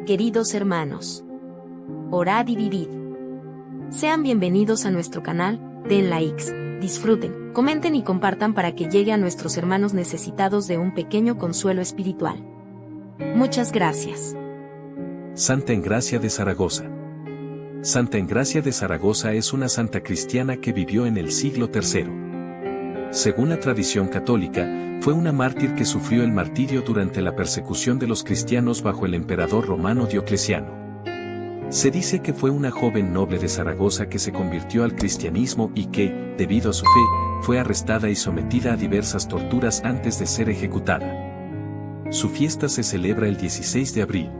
Queridos hermanos, orad y vivid. Sean bienvenidos a nuestro canal, den likes, disfruten, comenten y compartan para que llegue a nuestros hermanos necesitados de un pequeño consuelo espiritual. Muchas gracias. Santa Engracia de Zaragoza. Santa Engracia de Zaragoza es una santa cristiana que vivió en el siglo III. Según la tradición católica, fue una mártir que sufrió el martirio durante la persecución de los cristianos bajo el emperador romano Diocleciano. Se dice que fue una joven noble de Zaragoza que se convirtió al cristianismo y que, debido a su fe, fue arrestada y sometida a diversas torturas antes de ser ejecutada. Su fiesta se celebra el 16 de abril.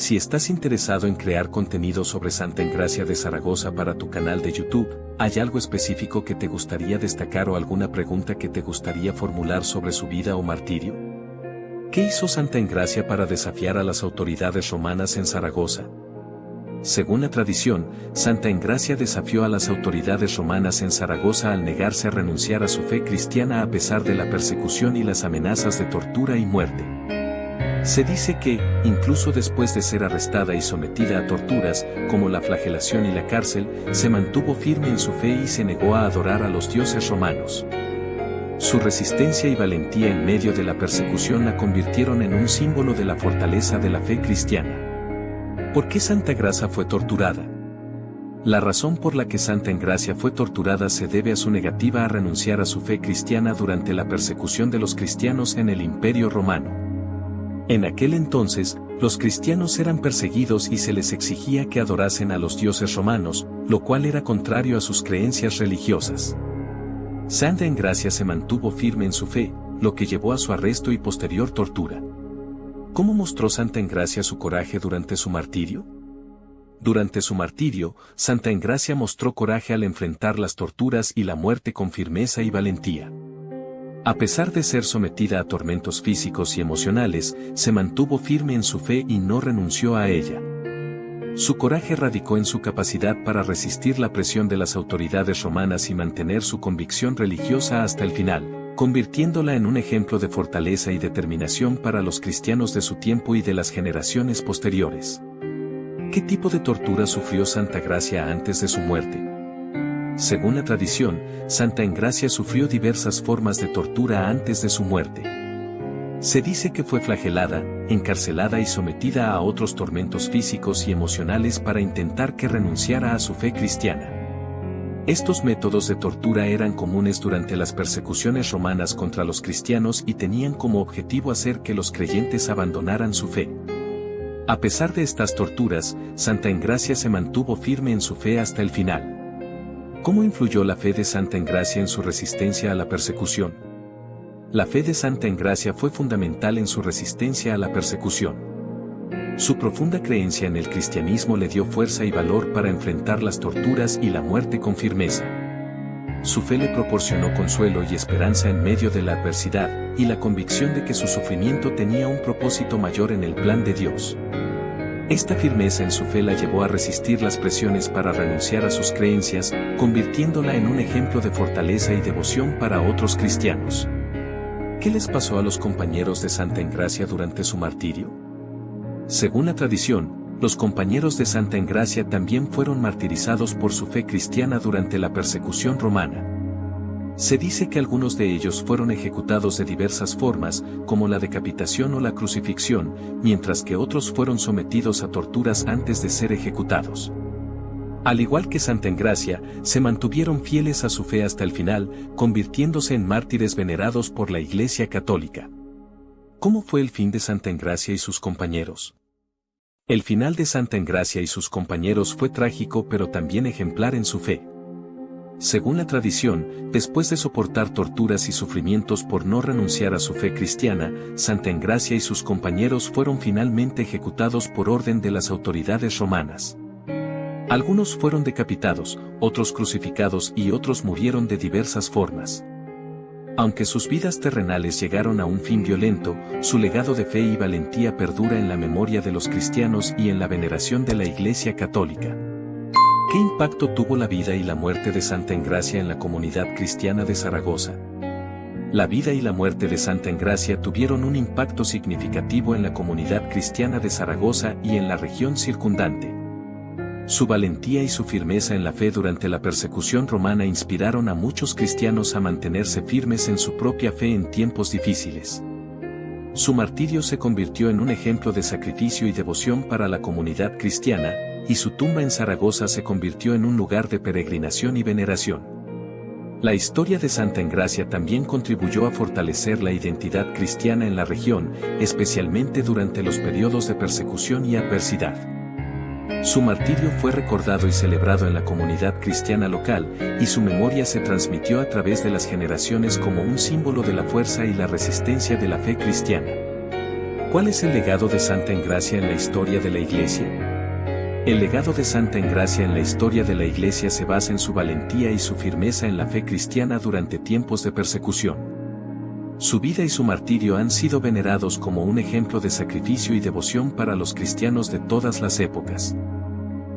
Si estás interesado en crear contenido sobre Santa Engracia de Zaragoza para tu canal de YouTube, ¿hay algo específico que te gustaría destacar o alguna pregunta que te gustaría formular sobre su vida o martirio? ¿Qué hizo Santa Engracia para desafiar a las autoridades romanas en Zaragoza? Según la tradición, Santa Engracia desafió a las autoridades romanas en Zaragoza al negarse a renunciar a su fe cristiana a pesar de la persecución y las amenazas de tortura y muerte. Se dice que, incluso después de ser arrestada y sometida a torturas, como la flagelación y la cárcel, se mantuvo firme en su fe y se negó a adorar a los dioses romanos. Su resistencia y valentía en medio de la persecución la convirtieron en un símbolo de la fortaleza de la fe cristiana. ¿Por qué Santa Engracia fue torturada? La razón por la que Santa Engracia fue torturada se debe a su negativa a renunciar a su fe cristiana durante la persecución de los cristianos en el Imperio Romano. En aquel entonces, los cristianos eran perseguidos y se les exigía que adorasen a los dioses romanos, lo cual era contrario a sus creencias religiosas. Santa Engracia se mantuvo firme en su fe, lo que llevó a su arresto y posterior tortura. ¿Cómo mostró Santa Engracia su coraje durante su martirio? Durante su martirio, Santa Engracia mostró coraje al enfrentar las torturas y la muerte con firmeza y valentía. A pesar de ser sometida a tormentos físicos y emocionales, se mantuvo firme en su fe y no renunció a ella. Su coraje radicó en su capacidad para resistir la presión de las autoridades romanas y mantener su convicción religiosa hasta el final, convirtiéndola en un ejemplo de fortaleza y determinación para los cristianos de su tiempo y de las generaciones posteriores. ¿Qué tipo de tortura sufrió Santa Engracia antes de su muerte? Según la tradición, Santa Engracia sufrió diversas formas de tortura antes de su muerte. Se dice que fue flagelada, encarcelada y sometida a otros tormentos físicos y emocionales para intentar que renunciara a su fe cristiana. Estos métodos de tortura eran comunes durante las persecuciones romanas contra los cristianos y tenían como objetivo hacer que los creyentes abandonaran su fe. A pesar de estas torturas, Santa Engracia se mantuvo firme en su fe hasta el final. ¿Cómo influyó la fe de Santa Engracia en su resistencia a la persecución? La fe de Santa Engracia fue fundamental en su resistencia a la persecución. Su profunda creencia en el cristianismo le dio fuerza y valor para enfrentar las torturas y la muerte con firmeza. Su fe le proporcionó consuelo y esperanza en medio de la adversidad, y la convicción de que su sufrimiento tenía un propósito mayor en el plan de Dios. Esta firmeza en su fe la llevó a resistir las presiones para renunciar a sus creencias, convirtiéndola en un ejemplo de fortaleza y devoción para otros cristianos. ¿Qué les pasó a los compañeros de Santa Engracia durante su martirio? Según la tradición, los compañeros de Santa Engracia también fueron martirizados por su fe cristiana durante la persecución romana. Se dice que algunos de ellos fueron ejecutados de diversas formas, como la decapitación o la crucifixión, mientras que otros fueron sometidos a torturas antes de ser ejecutados. Al igual que Santa Engracia, se mantuvieron fieles a su fe hasta el final, convirtiéndose en mártires venerados por la Iglesia Católica. ¿Cómo fue el fin de Santa Engracia y sus compañeros? El final de Santa Engracia y sus compañeros fue trágico pero también ejemplar en su fe. Según la tradición, después de soportar torturas y sufrimientos por no renunciar a su fe cristiana, Santa Engracia y sus compañeros fueron finalmente ejecutados por orden de las autoridades romanas. Algunos fueron decapitados, otros crucificados y otros murieron de diversas formas. Aunque sus vidas terrenales llegaron a un fin violento, su legado de fe y valentía perdura en la memoria de los cristianos y en la veneración de la Iglesia Católica. ¿Qué impacto tuvo la vida y la muerte de Santa Engracia en la comunidad cristiana de Zaragoza? La vida y la muerte de Santa Engracia tuvieron un impacto significativo en la comunidad cristiana de Zaragoza y en la región circundante. Su valentía y su firmeza en la fe durante la persecución romana inspiraron a muchos cristianos a mantenerse firmes en su propia fe en tiempos difíciles. Su martirio se convirtió en un ejemplo de sacrificio y devoción para la comunidad cristiana, y su tumba en Zaragoza se convirtió en un lugar de peregrinación y veneración. La historia de Santa Engracia también contribuyó a fortalecer la identidad cristiana en la región, especialmente durante los periodos de persecución y adversidad. Su martirio fue recordado y celebrado en la comunidad cristiana local, y su memoria se transmitió a través de las generaciones como un símbolo de la fuerza y la resistencia de la fe cristiana. ¿Cuál es el legado de Santa Engracia en la historia de la Iglesia? El legado de Santa Engracia en la historia de la Iglesia se basa en su valentía y su firmeza en la fe cristiana durante tiempos de persecución. Su vida y su martirio han sido venerados como un ejemplo de sacrificio y devoción para los cristianos de todas las épocas.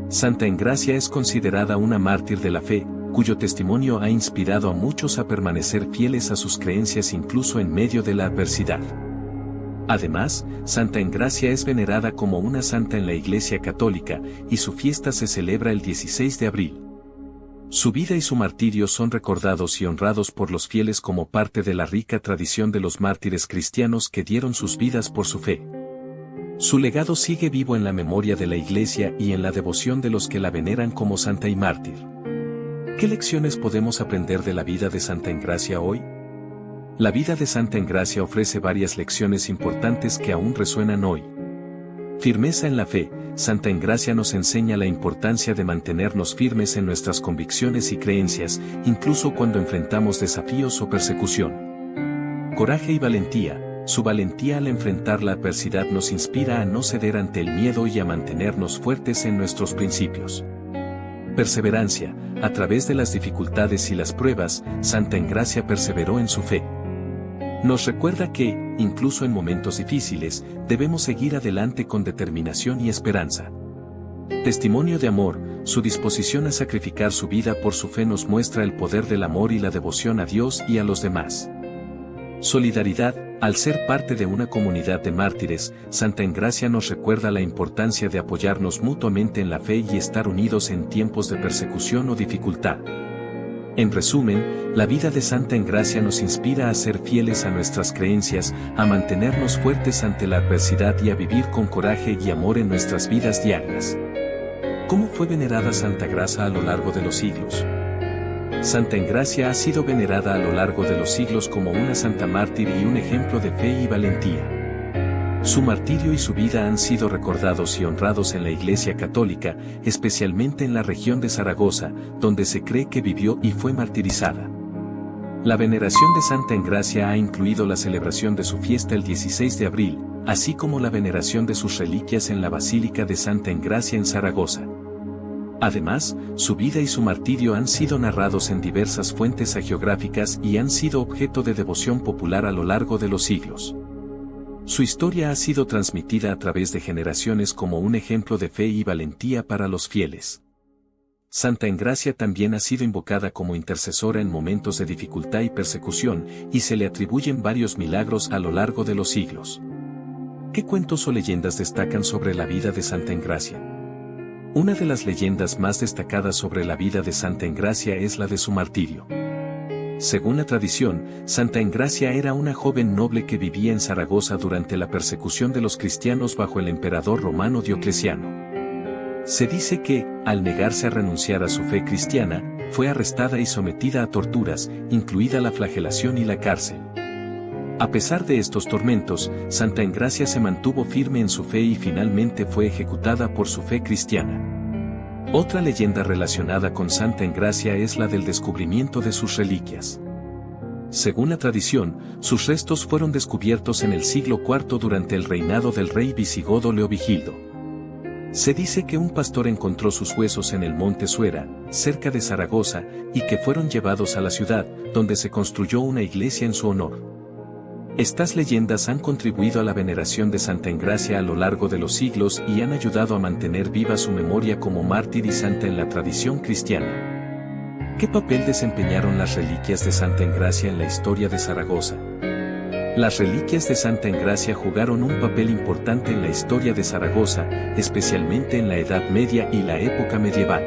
Santa Engracia es considerada una mártir de la fe, cuyo testimonio ha inspirado a muchos a permanecer fieles a sus creencias incluso en medio de la adversidad. Además, Santa Engracia es venerada como una santa en la Iglesia Católica, y su fiesta se celebra el 16 de abril. Su vida y su martirio son recordados y honrados por los fieles como parte de la rica tradición de los mártires cristianos que dieron sus vidas por su fe. Su legado sigue vivo en la memoria de la Iglesia y en la devoción de los que la veneran como santa y mártir. ¿Qué lecciones podemos aprender de la vida de Santa Engracia hoy? La vida de Santa Engracia ofrece varias lecciones importantes que aún resuenan hoy. Firmeza en la fe. Santa Engracia nos enseña la importancia de mantenernos firmes en nuestras convicciones y creencias, incluso cuando enfrentamos desafíos o persecución. Coraje y valentía. Su valentía al enfrentar la adversidad nos inspira a no ceder ante el miedo y a mantenernos fuertes en nuestros principios. Perseverancia. A través de las dificultades y las pruebas, Santa Engracia perseveró en su fe. Nos recuerda que, incluso en momentos difíciles, debemos seguir adelante con determinación y esperanza. Testimonio de amor. Su disposición a sacrificar su vida por su fe nos muestra el poder del amor y la devoción a Dios y a los demás. Solidaridad. Al ser parte de una comunidad de mártires, Santa Engracia nos recuerda la importancia de apoyarnos mutuamente en la fe y estar unidos en tiempos de persecución o dificultad. En resumen, la vida de Santa Engracia nos inspira a ser fieles a nuestras creencias, a mantenernos fuertes ante la adversidad y a vivir con coraje y amor en nuestras vidas diarias. ¿Cómo fue venerada Santa Engracia a lo largo de los siglos? Santa Engracia ha sido venerada a lo largo de los siglos como una santa mártir y un ejemplo de fe y valentía. Su martirio y su vida han sido recordados y honrados en la Iglesia Católica, especialmente en la región de Zaragoza, donde se cree que vivió y fue martirizada. La veneración de Santa Engracia ha incluido la celebración de su fiesta el 16 de abril, así como la veneración de sus reliquias en la Basílica de Santa Engracia en Zaragoza. Además, su vida y su martirio han sido narrados en diversas fuentes hagiográficas y han sido objeto de devoción popular a lo largo de los siglos. Su historia ha sido transmitida a través de generaciones como un ejemplo de fe y valentía para los fieles. Santa Engracia también ha sido invocada como intercesora en momentos de dificultad y persecución, y se le atribuyen varios milagros a lo largo de los siglos. ¿Qué cuentos o leyendas destacan sobre la vida de Santa Engracia? Una de las leyendas más destacadas sobre la vida de Santa Engracia es la de su martirio. Según la tradición, Santa Engracia era una joven noble que vivía en Zaragoza durante la persecución de los cristianos bajo el emperador romano Diocleciano. Se dice que, al negarse a renunciar a su fe cristiana, fue arrestada y sometida a torturas, incluida la flagelación y la cárcel. A pesar de estos tormentos, Santa Engracia se mantuvo firme en su fe y finalmente fue ejecutada por su fe cristiana. Otra leyenda relacionada con Santa Engracia es la del descubrimiento de sus reliquias. Según la tradición, sus restos fueron descubiertos en el siglo IV durante el reinado del rey visigodo Leovigildo. Se dice que un pastor encontró sus huesos en el monte Suera, cerca de Zaragoza, y que fueron llevados a la ciudad, donde se construyó una iglesia en su honor. Estas leyendas han contribuido a la veneración de Santa Engracia a lo largo de los siglos y han ayudado a mantener viva su memoria como mártir y santa en la tradición cristiana. ¿Qué papel desempeñaron las reliquias de Santa Engracia en la historia de Zaragoza? Las reliquias de Santa Engracia jugaron un papel importante en la historia de Zaragoza, especialmente en la Edad Media y la época medieval.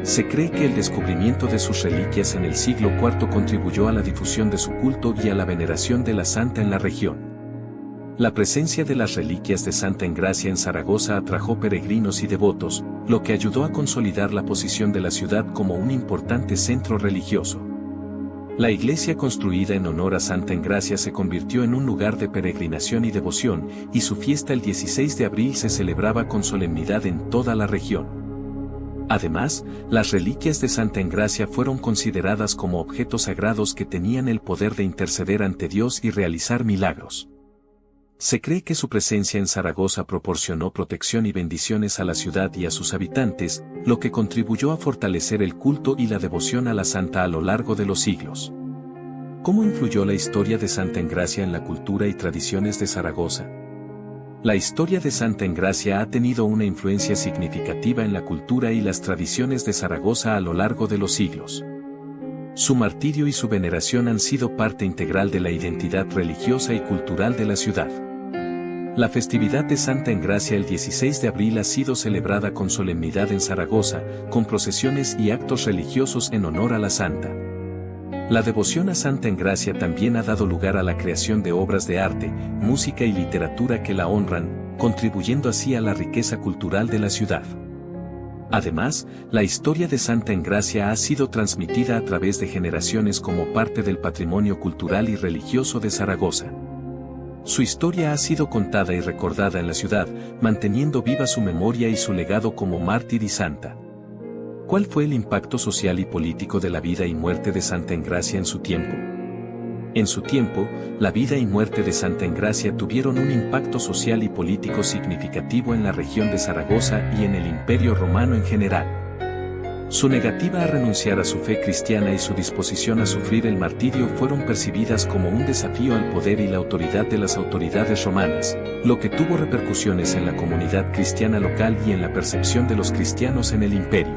Se cree que el descubrimiento de sus reliquias en el siglo IV contribuyó a la difusión de su culto y a la veneración de la santa en la región. La presencia de las reliquias de Santa Engracia en Zaragoza atrajo peregrinos y devotos, lo que ayudó a consolidar la posición de la ciudad como un importante centro religioso. La iglesia construida en honor a Santa Engracia se convirtió en un lugar de peregrinación y devoción, y su fiesta el 16 de abril se celebraba con solemnidad en toda la región. Además, las reliquias de Santa Engracia fueron consideradas como objetos sagrados que tenían el poder de interceder ante Dios y realizar milagros. Se cree que su presencia en Zaragoza proporcionó protección y bendiciones a la ciudad y a sus habitantes, lo que contribuyó a fortalecer el culto y la devoción a la santa a lo largo de los siglos. ¿Cómo influyó la historia de Santa Engracia en la cultura y tradiciones de Zaragoza? La historia de Santa Engracia ha tenido una influencia significativa en la cultura y las tradiciones de Zaragoza a lo largo de los siglos. Su martirio y su veneración han sido parte integral de la identidad religiosa y cultural de la ciudad. La festividad de Santa Engracia el 16 de abril ha sido celebrada con solemnidad en Zaragoza, con procesiones y actos religiosos en honor a la santa. La devoción a Santa Engracia también ha dado lugar a la creación de obras de arte, música y literatura que la honran, contribuyendo así a la riqueza cultural de la ciudad. Además, la historia de Santa Engracia ha sido transmitida a través de generaciones como parte del patrimonio cultural y religioso de Zaragoza. Su historia ha sido contada y recordada en la ciudad, manteniendo viva su memoria y su legado como mártir y santa. ¿Cuál fue el impacto social y político de la vida y muerte de Santa Engracia en su tiempo? En su tiempo, la vida y muerte de Santa Engracia tuvieron un impacto social y político significativo en la región de Zaragoza y en el Imperio Romano en general. Su negativa a renunciar a su fe cristiana y su disposición a sufrir el martirio fueron percibidas como un desafío al poder y la autoridad de las autoridades romanas, lo que tuvo repercusiones en la comunidad cristiana local y en la percepción de los cristianos en el imperio.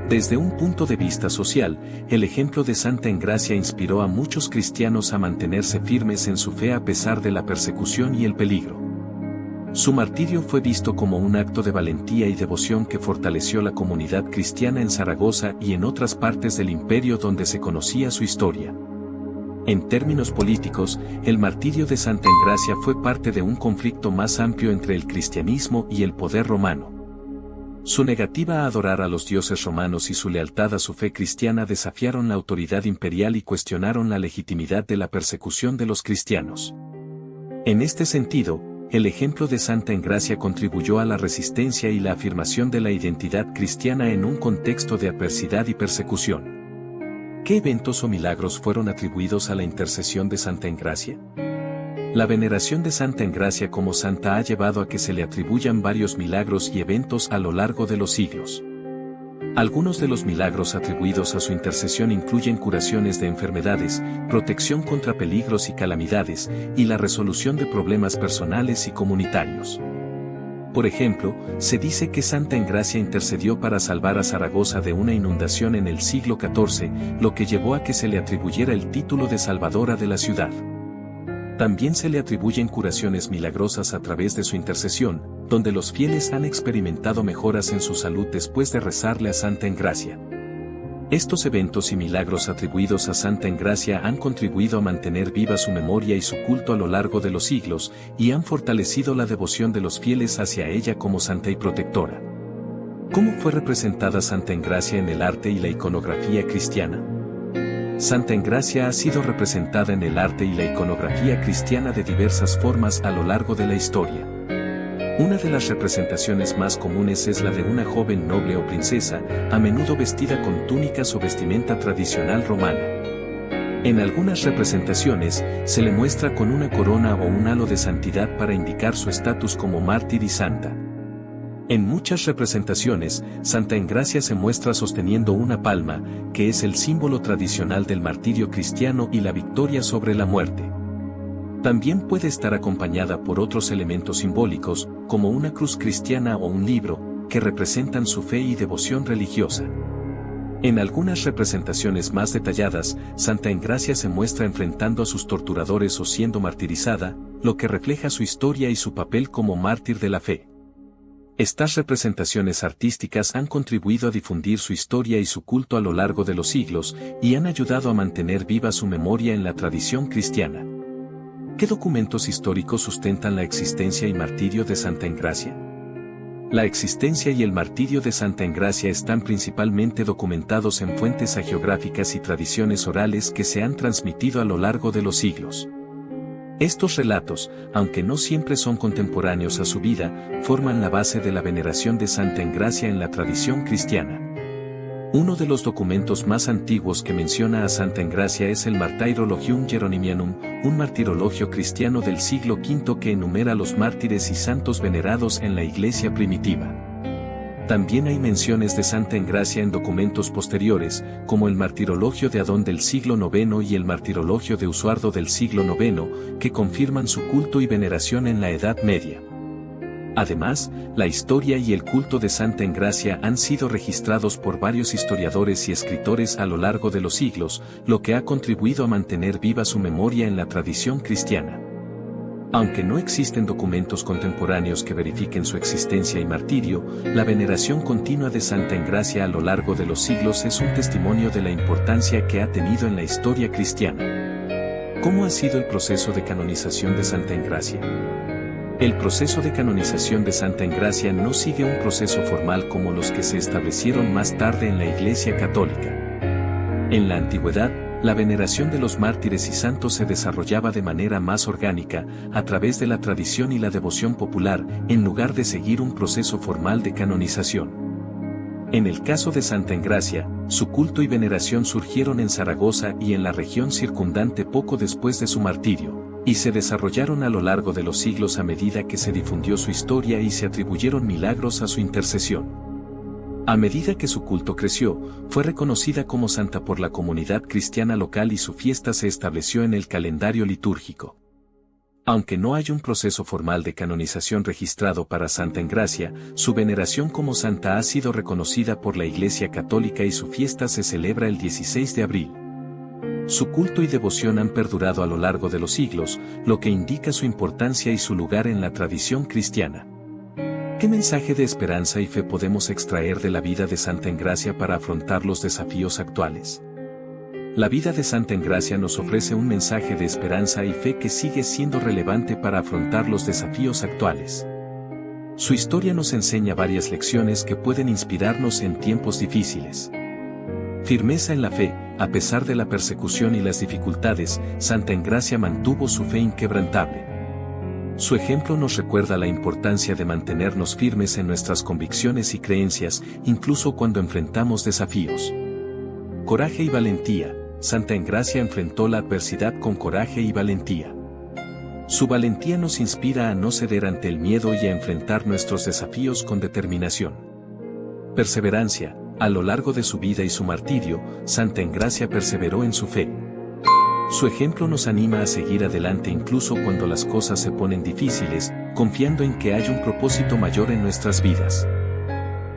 Desde un punto de vista social, el ejemplo de Santa Engracia inspiró a muchos cristianos a mantenerse firmes en su fe a pesar de la persecución y el peligro. Su martirio fue visto como un acto de valentía y devoción que fortaleció la comunidad cristiana en Zaragoza y en otras partes del imperio donde se conocía su historia. En términos políticos, el martirio de Santa Engracia fue parte de un conflicto más amplio entre el cristianismo y el poder romano. Su negativa a adorar a los dioses romanos y su lealtad a su fe cristiana desafiaron la autoridad imperial y cuestionaron la legitimidad de la persecución de los cristianos. En este sentido, el ejemplo de Santa Engracia contribuyó a la resistencia y la afirmación de la identidad cristiana en un contexto de adversidad y persecución. ¿Qué eventos o milagros fueron atribuidos a la intercesión de Santa Engracia? La veneración de Santa Engracia como santa ha llevado a que se le atribuyan varios milagros y eventos a lo largo de los siglos. Algunos de los milagros atribuidos a su intercesión incluyen curaciones de enfermedades, protección contra peligros y calamidades, y la resolución de problemas personales y comunitarios. Por ejemplo, se dice que Santa Engracia intercedió para salvar a Zaragoza de una inundación en el siglo XIV, lo que llevó a que se le atribuyera el título de salvadora de la ciudad. También se le atribuyen curaciones milagrosas a través de su intercesión, donde los fieles han experimentado mejoras en su salud después de rezarle a Santa Engracia. Estos eventos y milagros atribuidos a Santa Engracia han contribuido a mantener viva su memoria y su culto a lo largo de los siglos, y han fortalecido la devoción de los fieles hacia ella como santa y protectora. ¿Cómo fue representada Santa Engracia en el arte y la iconografía cristiana? Santa Engracia ha sido representada en el arte y la iconografía cristiana de diversas formas a lo largo de la historia. Una de las representaciones más comunes es la de una joven noble o princesa, a menudo vestida con túnicas o vestimenta tradicional romana. En algunas representaciones, se le muestra con una corona o un halo de santidad para indicar su estatus como mártir y santa. En muchas representaciones, Santa Engracia se muestra sosteniendo una palma, que es el símbolo tradicional del martirio cristiano y la victoria sobre la muerte. También puede estar acompañada por otros elementos simbólicos, como una cruz cristiana o un libro, que representan su fe y devoción religiosa. En algunas representaciones más detalladas, Santa Engracia se muestra enfrentando a sus torturadores o siendo martirizada, lo que refleja su historia y su papel como mártir de la fe. Estas representaciones artísticas han contribuido a difundir su historia y su culto a lo largo de los siglos, y han ayudado a mantener viva su memoria en la tradición cristiana. ¿Qué documentos históricos sustentan la existencia y martirio de Santa Engracia? La existencia y el martirio de Santa Engracia están principalmente documentados en fuentes hagiográficas y tradiciones orales que se han transmitido a lo largo de los siglos. Estos relatos, aunque no siempre son contemporáneos a su vida, forman la base de la veneración de Santa Engracia en la tradición cristiana. Uno de los documentos más antiguos que menciona a Santa Engracia es el Martyrologium Jeronimianum, un martirologio cristiano del siglo V que enumera los mártires y santos venerados en la Iglesia primitiva. También hay menciones de Santa Engracia en documentos posteriores, como el Martirologio de Adón del siglo IX y el Martirologio de Usuardo del siglo IX, que confirman su culto y veneración en la Edad Media. Además, la historia y el culto de Santa Engracia han sido registrados por varios historiadores y escritores a lo largo de los siglos, lo que ha contribuido a mantener viva su memoria en la tradición cristiana. Aunque no existen documentos contemporáneos que verifiquen su existencia y martirio, la veneración continua de Santa Engracia a lo largo de los siglos es un testimonio de la importancia que ha tenido en la historia cristiana. ¿Cómo ha sido el proceso de canonización de Santa Engracia? El proceso de canonización de Santa Engracia no sigue un proceso formal como los que se establecieron más tarde en la Iglesia Católica. En la antigüedad, la veneración de los mártires y santos se desarrollaba de manera más orgánica, a través de la tradición y la devoción popular, en lugar de seguir un proceso formal de canonización. En el caso de Santa Engracia, su culto y veneración surgieron en Zaragoza y en la región circundante poco después de su martirio, y se desarrollaron a lo largo de los siglos a medida que se difundió su historia y se atribuyeron milagros a su intercesión. A medida que su culto creció, fue reconocida como santa por la comunidad cristiana local y su fiesta se estableció en el calendario litúrgico. Aunque no hay un proceso formal de canonización registrado para Santa Engracia, su veneración como santa ha sido reconocida por la Iglesia Católica y su fiesta se celebra el 16 de abril. Su culto y devoción han perdurado a lo largo de los siglos, lo que indica su importancia y su lugar en la tradición cristiana. ¿Qué mensaje de esperanza y fe podemos extraer de la vida de Santa Engracia para afrontar los desafíos actuales? La vida de Santa Engracia nos ofrece un mensaje de esperanza y fe que sigue siendo relevante para afrontar los desafíos actuales. Su historia nos enseña varias lecciones que pueden inspirarnos en tiempos difíciles. Firmeza en la fe, a pesar de la persecución y las dificultades, Santa Engracia mantuvo su fe inquebrantable. Su ejemplo nos recuerda la importancia de mantenernos firmes en nuestras convicciones y creencias, incluso cuando enfrentamos desafíos. Coraje y valentía. Santa Engracia enfrentó la adversidad con coraje y valentía. Su valentía nos inspira a no ceder ante el miedo y a enfrentar nuestros desafíos con determinación. Perseverancia. A lo largo de su vida y su martirio, Santa Engracia perseveró en su fe. Su ejemplo nos anima a seguir adelante incluso cuando las cosas se ponen difíciles, confiando en que hay un propósito mayor en nuestras vidas.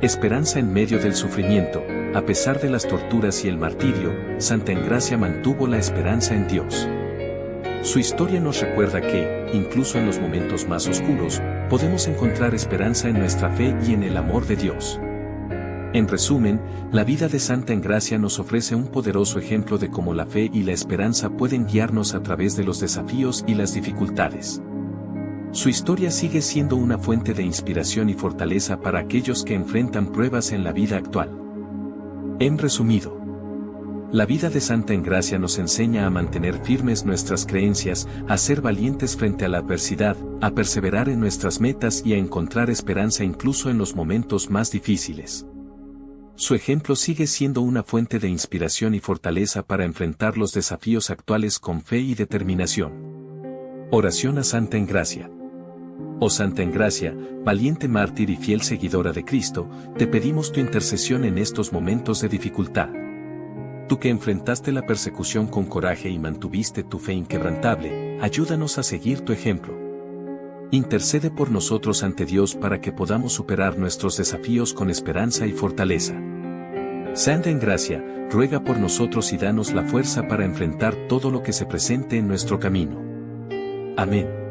Esperanza en medio del sufrimiento. A pesar de las torturas y el martirio, Santa Engracia mantuvo la esperanza en Dios. Su historia nos recuerda que, incluso en los momentos más oscuros, podemos encontrar esperanza en nuestra fe y en el amor de Dios. En resumen, la vida de Santa Engracia nos ofrece un poderoso ejemplo de cómo la fe y la esperanza pueden guiarnos a través de los desafíos y las dificultades. Su historia sigue siendo una fuente de inspiración y fortaleza para aquellos que enfrentan pruebas en la vida actual. En resumido, la vida de Santa Engracia nos enseña a mantener firmes nuestras creencias, a ser valientes frente a la adversidad, a perseverar en nuestras metas y a encontrar esperanza incluso en los momentos más difíciles. Su ejemplo sigue siendo una fuente de inspiración y fortaleza para enfrentar los desafíos actuales con fe y determinación. Oración a Santa Engracia. Oh Santa Engracia, valiente mártir y fiel seguidora de Cristo, te pedimos tu intercesión en estos momentos de dificultad. Tú que enfrentaste la persecución con coraje y mantuviste tu fe inquebrantable, ayúdanos a seguir tu ejemplo. Intercede por nosotros ante Dios para que podamos superar nuestros desafíos con esperanza y fortaleza. Santa Engracia, ruega por nosotros y danos la fuerza para enfrentar todo lo que se presente en nuestro camino. Amén.